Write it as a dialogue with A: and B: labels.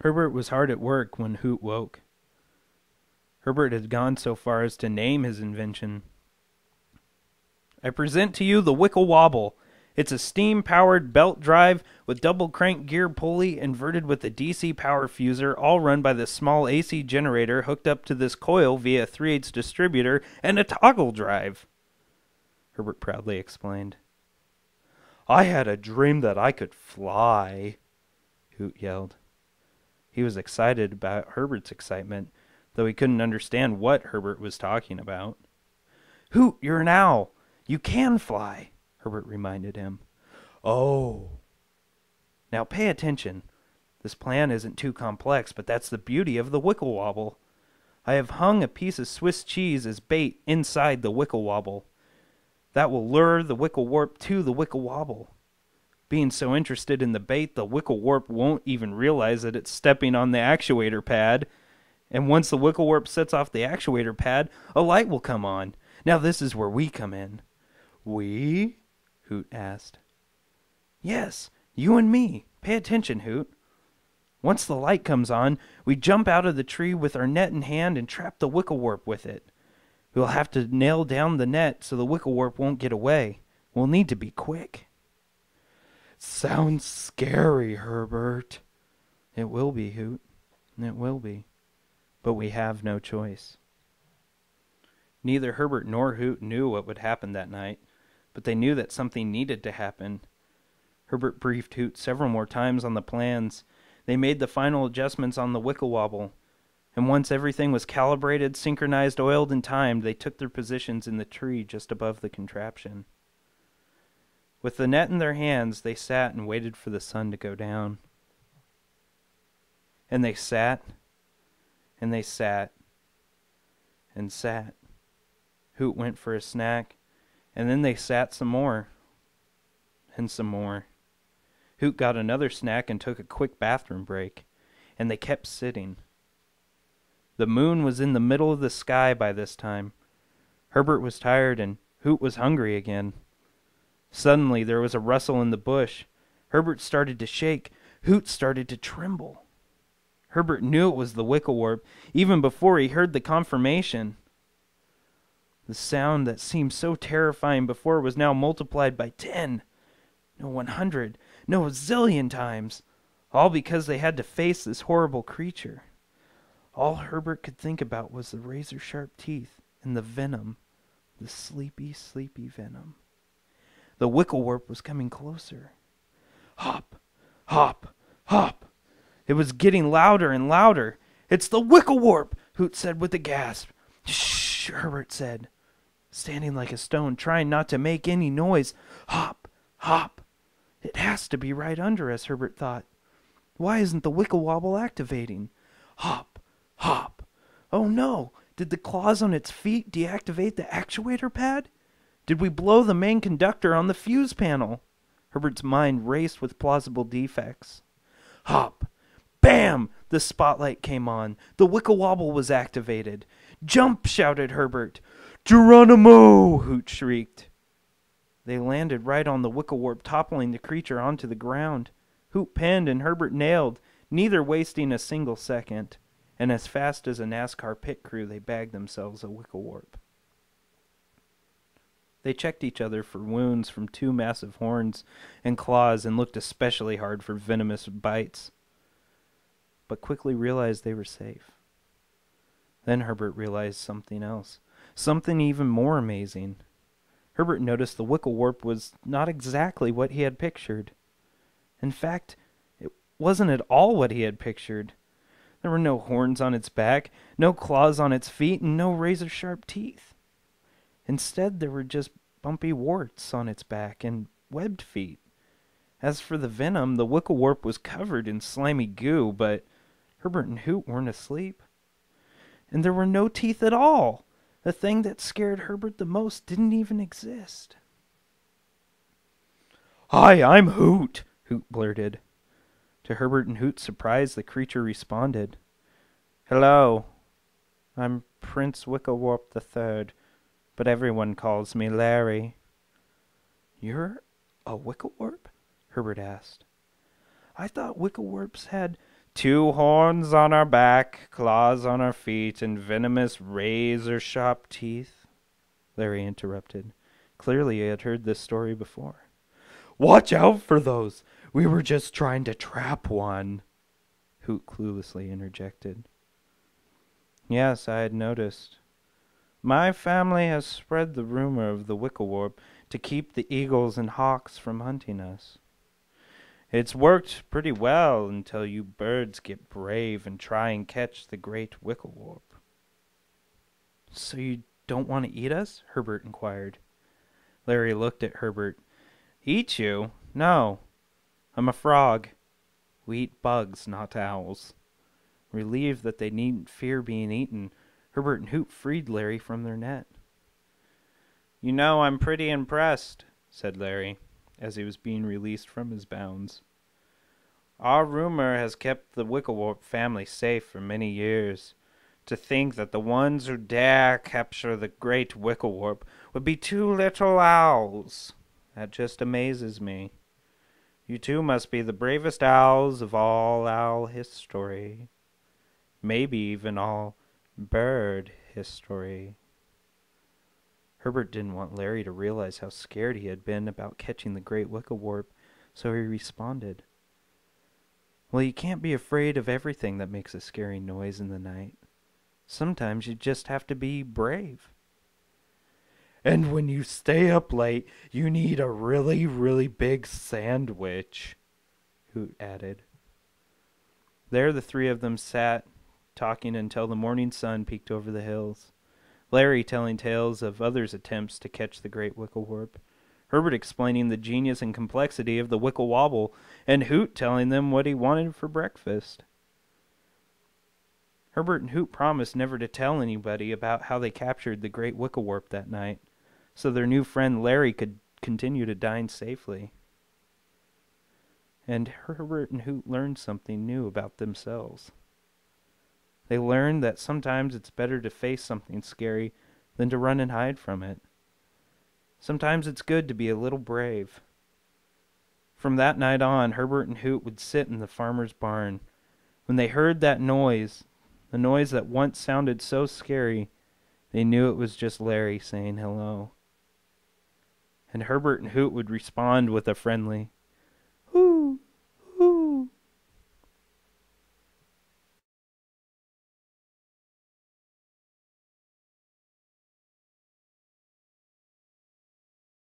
A: Herbert was hard at work when Hoot woke. Herbert had gone so far as to name his invention. I present to you the Wickle Wobble. It's a steam-powered belt drive with double crank gear pulley inverted with a DC power fuser, all run by this small AC generator hooked up to this coil via a 3/8 distributor and a toggle drive, Herbert proudly explained. I had a dream that I could fly, Hoot yelled. He was excited about Herbert's excitement, though he couldn't understand what Herbert was talking about. Hoot, you're an owl. You can fly, Herbert reminded him. Oh. Now pay attention. This plan isn't too complex, but that's the beauty of the Wickle Wobble. I have hung a piece of Swiss cheese as bait inside the Wickle Wobble. That will lure the Wickle Warp to the Wickle Wobble. Being so interested in the bait, the Wickle Warp won't even realize that it's stepping on the actuator pad. And once the Wickle Warp sets off the actuator pad, a light will come on. Now this is where we come in. We? Hoot asked. Yes, you and me. Pay attention, Hoot. Once the light comes on, we jump out of the tree with our net in hand and trap the Wickle Warp with it. We'll have to nail down the net so the Wickle Warp won't get away. We'll need to be quick. Sounds scary, Herbert. It will be, Hoot. It will be. But we have no choice. Neither Herbert nor Hoot knew what would happen that night, but they knew that something needed to happen. Herbert briefed Hoot several more times on the plans. They made the final adjustments on the Wickle Wobble, and once everything was calibrated, synchronized, oiled, and timed, they took their positions in the tree just above the contraption. With the net in their hands, they sat and waited for the sun to go down. And they sat, and they sat, and sat. Hoot went for a snack, and then they sat some more, and some more. Hoot got another snack and took a quick bathroom break, and they kept sitting. The moon was in the middle of the sky by this time. Herbert was tired, and Hoot was hungry again. Suddenly there was a rustle in the bush. Herbert started to shake. Hoot started to tremble. Herbert knew it was the Wickle Warp, even before he heard the confirmation. The sound that seemed so terrifying before was now multiplied by 10, no 100, no a zillion times, all because they had to face this horrible creature. All Herbert could think about was the razor-sharp teeth and the venom, the sleepy, sleepy venom. The Wickle Warp was coming closer. Hop, hop, hop. It was getting louder and louder. It's the Wickle Warp, Hoot said with a gasp. Shh, Herbert said, standing like a stone, trying not to make any noise. Hop, hop. It has to be right under us, Herbert thought. Why isn't the Wickle Wobble activating? Hop, hop. Oh no, did the claws on its feet deactivate the actuator pad? Did we blow the main conductor on the fuse panel? Herbert's mind raced with plausible defects. Hop! Bam! The spotlight came on. The Wickle Wobble was activated. Jump! Shouted Herbert. Geronimo! Hoot shrieked. They landed right on the Wickle Warp, toppling the creature onto the ground. Hoot pinned and Herbert nailed, neither wasting a single second. And as fast as a NASCAR pit crew, they bagged themselves a Wickle Warp. They checked each other for wounds from 2 massive horns and claws and looked especially hard for venomous bites, but quickly realized they were safe. Then Herbert realized something else, something even more amazing. Herbert noticed the Wickle Warp was not exactly what he had pictured. In fact, it wasn't at all what he had pictured. There were no horns on its back, no claws on its feet, and no razor-sharp teeth. Instead, there were just bumpy warts on its back and webbed feet. As for the venom, the Wickle Warp was covered in slimy goo, but Herbert and Hoot weren't asleep. And there were no teeth at all. The thing that scared Herbert the most didn't even exist. Hi, I'm Hoot, Hoot blurted. To Herbert and Hoot's surprise, the creature responded. Hello, I'm Prince Wickle Warp III. But everyone calls me Larry. You're a Wickle Warp? Herbert asked. I thought Wickle Warps had 2 horns on our back, claws on our feet, and venomous razor-sharp teeth, Larry interrupted. Clearly he had heard this story before. Watch out for those! We were just trying to trap one, Hoot cluelessly interjected. Yes, I had noticed. My family has spread the rumor of the Wickelwarp to keep the eagles and hawks from hunting us. It's worked pretty well until you birds get brave and try and catch the great Wickelwarp. So you don't want to eat us? Herbert inquired. Larry looked at Herbert. Eat you? No. I'm a frog. We eat bugs, not owls. Relieved that they needn't fear being eaten, Herbert and Hoot freed Larry from their net. You know, I'm pretty impressed, said Larry, as he was being released from his bounds. Our rumor has kept the Wickelwarp family safe for many years. To think that the ones who dare capture the great Wickelwarp would be 2 little owls. That just amazes me. You two must be the bravest owls of all owl history. Maybe even all bird history. Herbert didn't want Larry to realize how scared he had been about catching the great Wickelwarp, so he responded. Well, you can't be afraid of everything that makes a scary noise in the night. Sometimes you just have to be brave. And when you stay up late, you need a really, really big sandwich, Hoot added. There the 3 of them sat, talking until the morning sun peeked over the hills. Larry telling tales of others' attempts to catch the great Wickelwarp, Herbert explaining the genius and complexity of the Wickel-Wobble, and Hoot telling them what he wanted for breakfast. Herbert and Hoot promised never to tell anybody about how they captured the great Wickelwarp that night, so their new friend Larry could continue to dine safely. And Herbert and Hoot learned something new about themselves. They learned that sometimes it's better to face something scary than to run and hide from it. Sometimes it's good to be a little brave. From that night on, Herbert and Hoot would sit in the farmer's barn. When they heard that noise, the noise that once sounded so scary, they knew it was just Larry saying hello. And Herbert and Hoot would respond with a friendly,